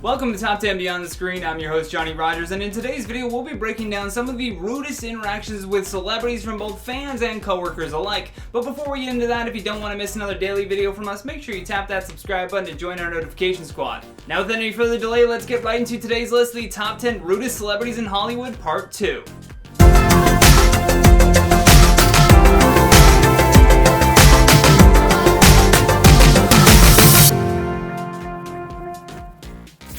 Welcome to Top 10 Beyond the Screen. I'm your host Johnny Rogers, and in today's video we'll be breaking down some of the rudest interactions with celebrities from both fans and coworkers alike. But before we get into that, if you don't want to miss another daily video from us, make sure you tap that subscribe button to join our notification squad. Now without any further delay, let's get right into today's list, the Top 10 Rudest Celebrities in Hollywood Part 2.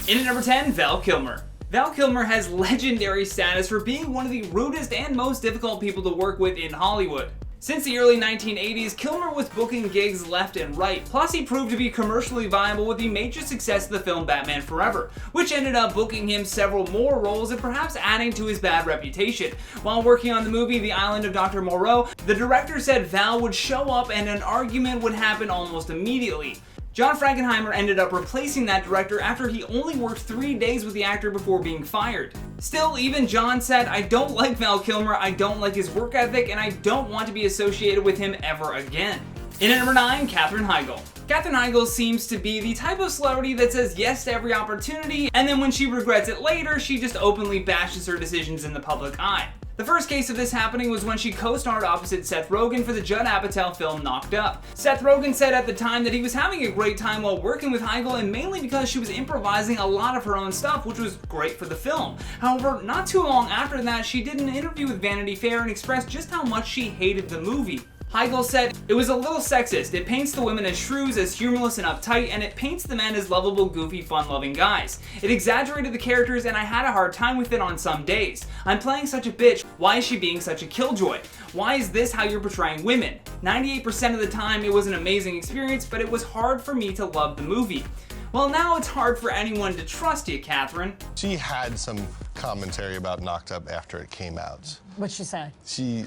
In at number 10, Val Kilmer. Val Kilmer has legendary status for being one of the rudest and most difficult people to work with in Hollywood. Since the early 1980s, Kilmer was booking gigs left and right, plus he proved to be commercially viable with the major success of the film Batman Forever, which ended up booking him several more roles and perhaps adding to his bad reputation. While working on the movie The Island of Dr. Moreau, the director said Val would show up and an argument would happen almost immediately. John Frankenheimer ended up replacing that director after he only worked 3 days with the actor before being fired. Still, even John said, "I don't like Val Kilmer, I don't like his work ethic, and I don't want to be associated with him ever again." In at number 9, Katherine HEIGL. Katherine HEIGL seems to be the type of celebrity that says yes to every opportunity, and then when she regrets it later, she just openly bashes her decisions in the public eye. The first case of this happening was when she co-starred opposite Seth Rogen for the Judd Apatow film Knocked Up. Seth Rogen said at the time that he was having a great time while working with HEIGL, and mainly because she was improvising a lot of her own stuff, which was great for the film. However, not too long after that, she did an interview with Vanity Fair and expressed just how much she hated the movie. HEIGL said, "It was a little sexist. It paints the women as shrews, as humorless and uptight, and it paints the men as lovable, goofy, fun-loving guys. It exaggerated the characters, and I had a hard time with it on some days. I'm playing such a bitch. Why is she being such a killjoy? Why is this how you're portraying women? 98% of the time, it was an amazing experience, but it was hard for me to love the movie." Well, now it's hard for anyone to trust you, Katherine. She had some commentary about Knocked Up after it came out. What'd she say? She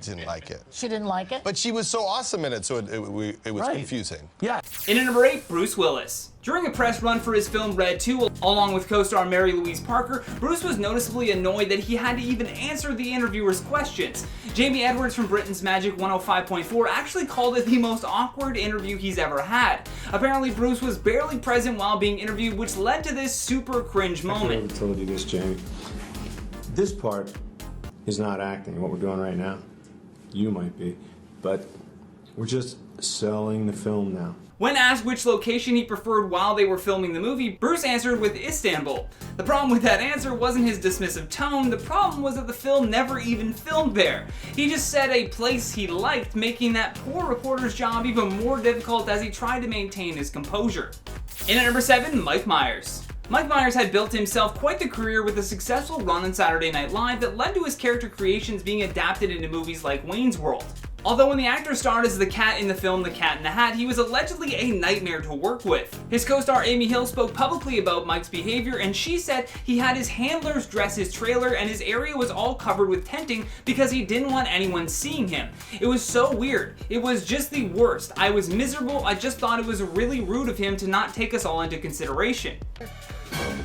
didn't like it. She didn't like it? But she was so awesome in it, so it was confusing. Yeah. In at number 8, Bruce Willis. During a press run for his film Red 2, along with co-star Mary Louise Parker, Bruce was noticeably annoyed that he had to even answer the interviewer's questions. Jamie Edwards from Britain's Magic 105.4 actually called it the most awkward interview he's ever had. Apparently, Bruce was barely present while being interviewed, which led to this super cringe moment. I told you this, Jamie. This part is not acting, what we're doing right now. You might be, but we're just selling the film now. When asked which location he preferred while they were filming the movie, Bruce answered with Istanbul. The problem with that answer wasn't his dismissive tone, the problem was that the film never even filmed there. He just said a place he liked, making that poor reporter's job even more difficult as he tried to maintain his composure. In at number 7, Mike Myers. Mike Myers had built himself quite the career with a successful run on Saturday Night Live that led to his character creations being adapted into movies like Wayne's World. Although when the actor starred as the cat in the film The Cat in the Hat, he was allegedly a nightmare to work with. His co-star Amy Hill spoke publicly about Mike's behavior, and she said he had his handlers dress his trailer and his area was all covered with tenting because he didn't want anyone seeing him. It was so weird. It was just the worst. I was miserable. I just thought it was really rude of him to not take us all into consideration.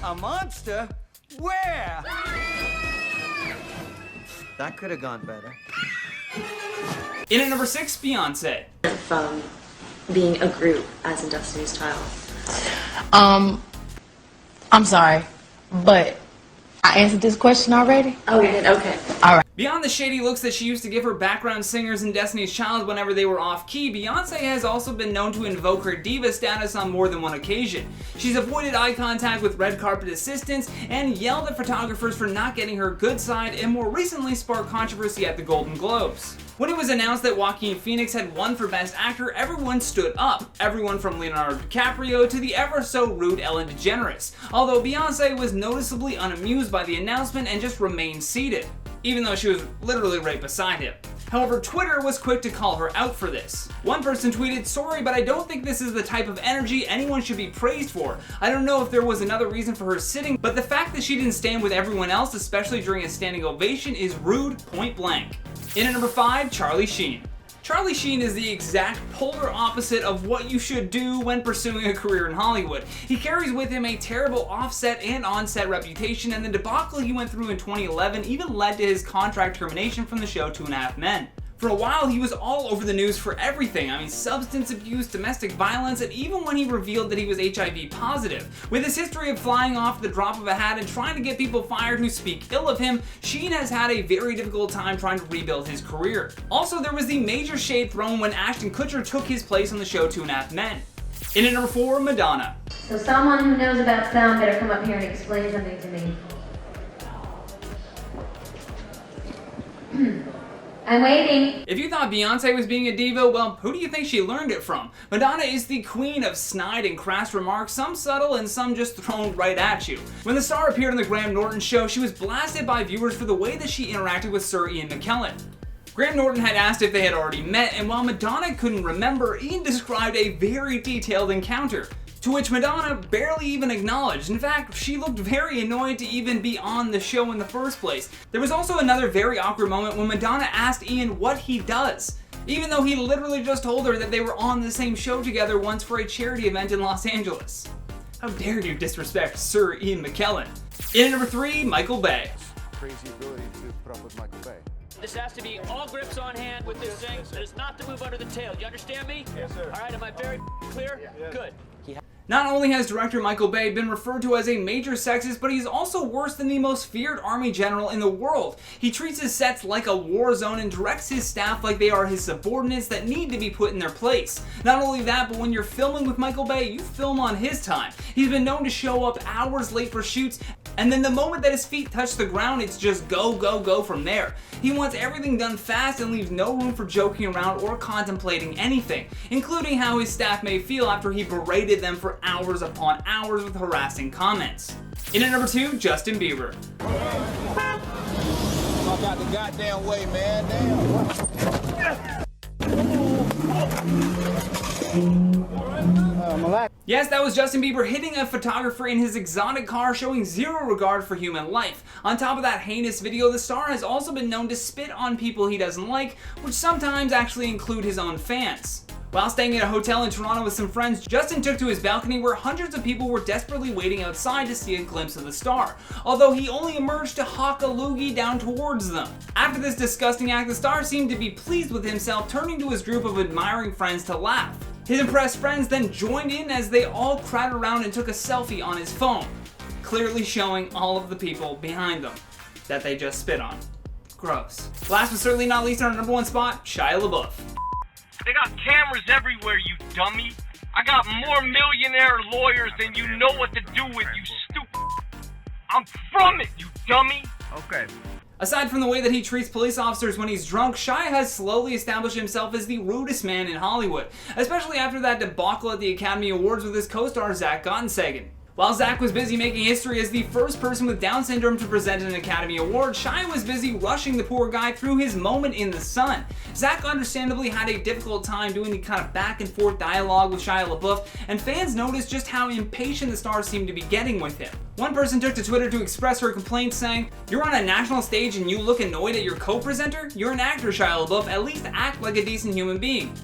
A monster? Where? That could have gone better. In at number 6, Beyonce. From being a group as in Destiny's Child. I'm sorry, but I answered this question already. Oh, you did? Okay. All right. Beyond the shady looks that she used to give her background singers in Destiny's Child whenever they were off-key, Beyonce has also been known to invoke her diva status on more than one occasion. She's avoided eye contact with red carpet assistants and yelled at photographers for not getting her good side, and more recently sparked controversy at the Golden Globes. When it was announced that Joaquin Phoenix had won for Best Actor, everyone stood up. Everyone from Leonardo DiCaprio to the ever-so-rude Ellen DeGeneres. Although Beyonce was noticeably unamused by the announcement and just remained seated, even though she was literally right beside him. However, Twitter was quick to call her out for this. One person tweeted, "Sorry, but I don't think this is the type of energy anyone should be praised for. I don't know if there was another reason for her sitting, but the fact that she didn't stand with everyone else, especially during a standing ovation, is rude, point blank." In at number 5, Charlie Sheen. Charlie Sheen is the exact polar opposite of what you should do when pursuing a career in Hollywood. He carries with him a terrible offset and on-set reputation, and the debacle he went through in 2011 even led to his contract termination from the show 2.5 Men. For a while, he was all over the news for everything. I mean, substance abuse, domestic violence, and even when he revealed that he was HIV positive. With his history of flying off the drop of a hat and trying to get people fired who speak ill of him, SHEEN has had a very difficult time trying to rebuild his career. Also, there was the major shade thrown when Ashton Kutcher took his place on the show 2.5 Men. In at number 4, Madonna. So someone who knows about sound better come up here and explain something to me. I'm waiting. If you thought Beyonce was being a diva, well, who do you think she learned it from? Madonna is the queen of snide and crass remarks, some subtle and some just thrown right at you. When the star appeared on the Graham Norton show, she was blasted by viewers for the way that she interacted with Sir Ian McKellen. Graham Norton had asked if they had already met, and while Madonna couldn't remember, Ian described a very detailed encounter, to which Madonna barely even acknowledged. In fact, she looked very annoyed to even be on the show in the first place. There was also another very awkward moment when Madonna asked Ian what he does, even though he literally just told her that they were on the same show together once for a charity event in Los Angeles. How dare you disrespect Sir Ian McKellen? In at number 3, Michael Bay. Crazy ability to put up with Michael Bay. This has to be all grips on hand with this thing. It is not to move under the tail. You understand me? Yes, sir. All right, am I very clear? Yeah. Good. Not only has director Michael Bay been referred to as a major sexist, but he's also worse than the most feared army general in the world. He treats his sets like a war zone and directs his staff like they are his subordinates that need to be put in their place. Not only that, but when you're filming with Michael Bay, you film on his time. He's been known to show up hours late for shoots, and then the moment that his feet touch the ground, it's just go, go, go from there. He wants everything done fast and leaves no room for joking around or contemplating anything, including how his staff may feel after he berated them for hours upon hours with harassing comments. In at number 2, Justin Bieber. Fuck out the goddamn way, man. Damn. Yes, that was Justin Bieber hitting a photographer in his exotic car, showing zero regard for human life. On top of that heinous video, the star has also been known to spit on people he doesn't like, which sometimes actually include his own fans. While staying at a hotel in Toronto with some friends, Justin took to his balcony where hundreds of people were desperately waiting outside to see a glimpse of the star, although he only emerged to hawk a loogie down towards them. After this disgusting act, the star seemed to be pleased with himself, turning to his group of admiring friends to laugh. His impressed friends then joined in as they all crowded around and took a selfie on his phone, clearly showing all of the people behind them that they just spit on. Gross. Last but certainly not least, on our number 1 spot, Shia LaBeouf. They got cameras everywhere, you dummy. I got more millionaire lawyers than you know what to do with, you stupid. I'm from it, you dummy. Okay. Aside from the way that he treats police officers when he's drunk, Shia has slowly established himself as the rudest man in Hollywood, especially after that debacle at the Academy Awards with his co-star Zach Gottsagen. While Zach was busy making history as the first person with Down syndrome to present an Academy Award, Shia was busy rushing the poor guy through his moment in the sun. Zach understandably had a difficult time doing the kind of back and forth dialogue with Shia LaBeouf, and fans noticed just how impatient the star seemed to be getting with him. One person took to Twitter to express her complaint, saying, "You're on a national stage and you look annoyed at your co-presenter? You're an actor, Shia LaBeouf, at least act like a decent human being."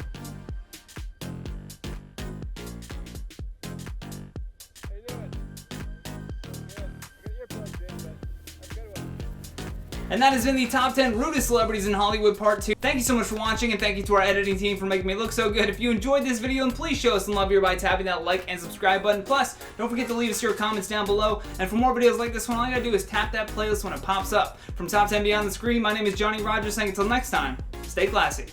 And that has been the top 10 rudest celebrities in Hollywood part 2. Thank you so much for watching, and thank you to our editing team for making me look so good. If you enjoyed this video, then please show us some love here by tapping that like and subscribe button. Plus, don't forget to leave us your comments down below. And for more videos like this one, all you gotta do is tap that playlist when it pops up. From Top 10 Beyond the Screen, my name is Johnny Rogers, saying until next time, stay classy.